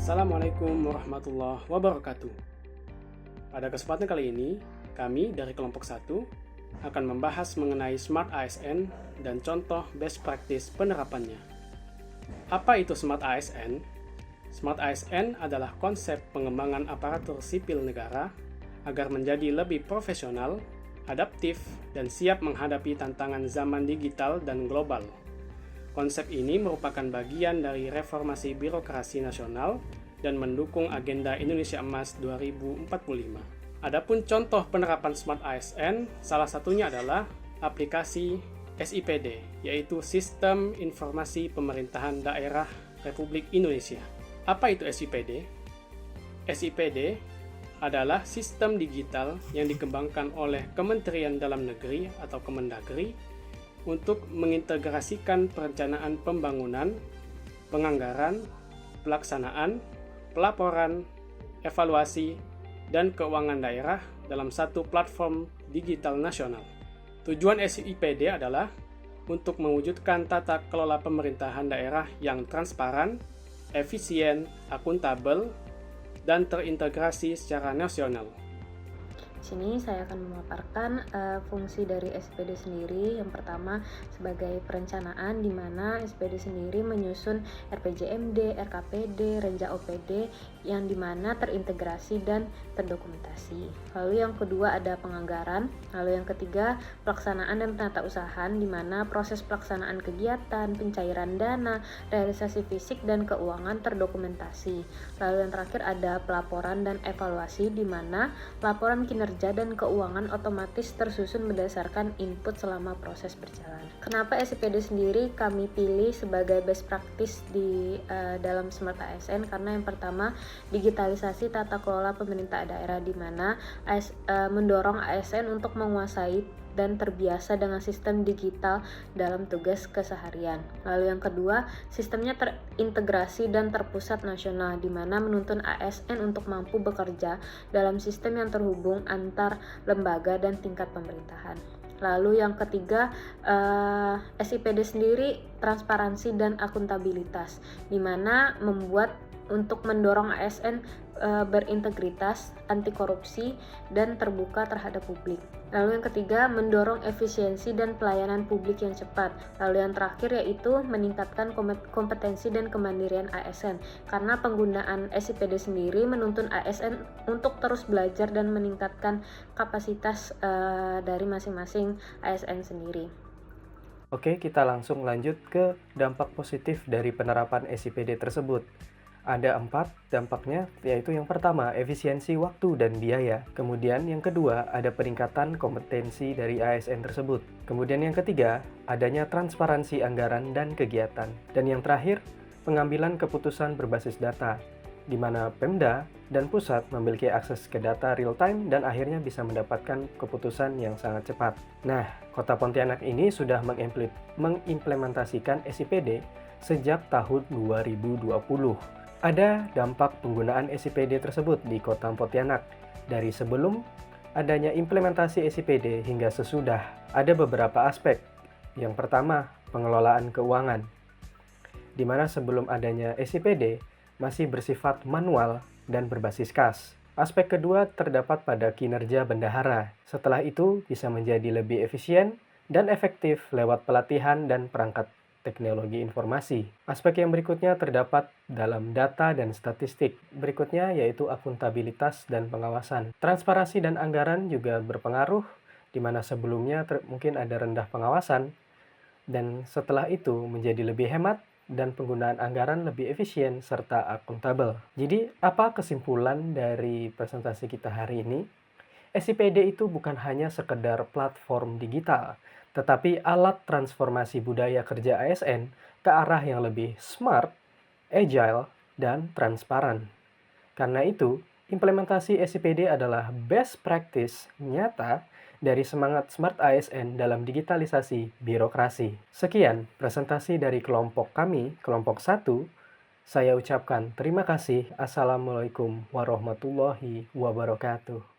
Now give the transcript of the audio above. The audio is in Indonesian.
Assalamualaikum warahmatullahi wabarakatuh. Pada kesempatan kali ini, kami dari kelompok 1 akan membahas mengenai Smart ASN dan contoh best practice penerapannya. Apa itu Smart ASN? Smart ASN adalah konsep pengembangan aparatur sipil negara agar menjadi lebih profesional, adaptif, dan siap menghadapi tantangan zaman digital dan global. Konsep ini merupakan bagian dari reformasi birokrasi nasional dan mendukung agenda Indonesia Emas 2045. Adapun contoh penerapan Smart ASN, salah satunya adalah aplikasi SIPD, yaitu Sistem Informasi Pemerintahan Daerah Republik Indonesia. Apa itu SIPD? SIPD adalah sistem digital yang dikembangkan oleh Kementerian Dalam Negeri atau Kemendagri untuk mengintegrasikan perencanaan pembangunan, penganggaran, pelaksanaan, pelaporan, evaluasi, dan keuangan daerah dalam satu platform digital nasional. Tujuan SIPD adalah untuk mewujudkan tata kelola pemerintahan daerah yang transparan, efisien, akuntabel, dan terintegrasi secara nasional. Sini saya akan memaparkan fungsi dari SIPD sendiri. Yang pertama sebagai perencanaan, di mana SIPD sendiri menyusun RPJMD, RKPD, Renja OPD yang dimana terintegrasi dan terdokumentasi. Lalu yang kedua ada penganggaran. Lalu yang ketiga pelaksanaan dan penata usahaan, di mana proses pelaksanaan kegiatan, pencairan dana, realisasi fisik dan keuangan terdokumentasi. Lalu yang terakhir ada pelaporan dan evaluasi, di mana laporan kinerja dan keuangan otomatis tersusun berdasarkan input selama proses berjalan. Kenapa SIPD sendiri kami pilih sebagai best practice di dalam Smart ASN? Karena yang pertama digitalisasi tata kelola pemerintah daerah, di mana mendorong ASN untuk menguasai dan terbiasa dengan sistem digital dalam tugas keseharian. Lalu yang kedua, sistemnya terintegrasi dan terpusat nasional, di mana menuntun ASN untuk mampu bekerja dalam sistem yang terhubung antar lembaga dan tingkat pemerintahan. Lalu yang ketiga, SIPD sendiri transparansi dan akuntabilitas, di mana membuat untuk mendorong ASN berintegritas, anti korupsi, dan terbuka terhadap publik. Lalu yang ketiga, mendorong efisiensi dan pelayanan publik yang cepat. Lalu yang terakhir yaitu meningkatkan kompetensi dan kemandirian ASN, karena penggunaan SIPD sendiri menuntun ASN untuk terus belajar dan meningkatkan kapasitas dari masing-masing ASN sendiri. Oke, kita langsung lanjut ke dampak positif dari penerapan SIPD tersebut. Ada 4 dampaknya, yaitu yang pertama, efisiensi waktu dan biaya. Kemudian yang kedua, ada peningkatan kompetensi dari ASN tersebut. Kemudian yang ketiga, adanya transparansi anggaran dan kegiatan. Dan yang terakhir, pengambilan keputusan berbasis data, di mana Pemda dan pusat memiliki akses ke data real-time dan akhirnya bisa mendapatkan keputusan yang sangat cepat. Nah, Kota Pontianak ini sudah mengimplementasikan SIPD sejak tahun 2020. Ada dampak penggunaan SIPD tersebut di Kota Pontianak. Dari sebelum adanya implementasi SIPD hingga sesudah, ada beberapa aspek. Yang pertama, pengelolaan keuangan, di mana sebelum adanya SIPD masih bersifat manual dan berbasis kas. Aspek kedua terdapat pada kinerja bendahara. Setelah itu bisa menjadi lebih efisien dan efektif lewat pelatihan dan perangkat teknologi informasi. Aspek yang berikutnya terdapat dalam data dan statistik. Berikutnya yaitu akuntabilitas dan pengawasan. Transparansi dan anggaran juga berpengaruh, di mana sebelumnya mungkin ada rendah pengawasan, dan setelah itu menjadi lebih hemat dan penggunaan anggaran lebih efisien serta akuntabel. Jadi, apa kesimpulan dari presentasi kita hari ini? SIPD itu bukan hanya sekedar platform digital, tetapi alat transformasi budaya kerja ASN ke arah yang lebih smart, agile, dan transparan. Karena itu, implementasi SIPD adalah best practice nyata dari semangat Smart ASN dalam digitalisasi birokrasi. Sekian presentasi dari kelompok kami, kelompok 1. Saya ucapkan terima kasih. Assalamualaikum warahmatullahi wabarakatuh.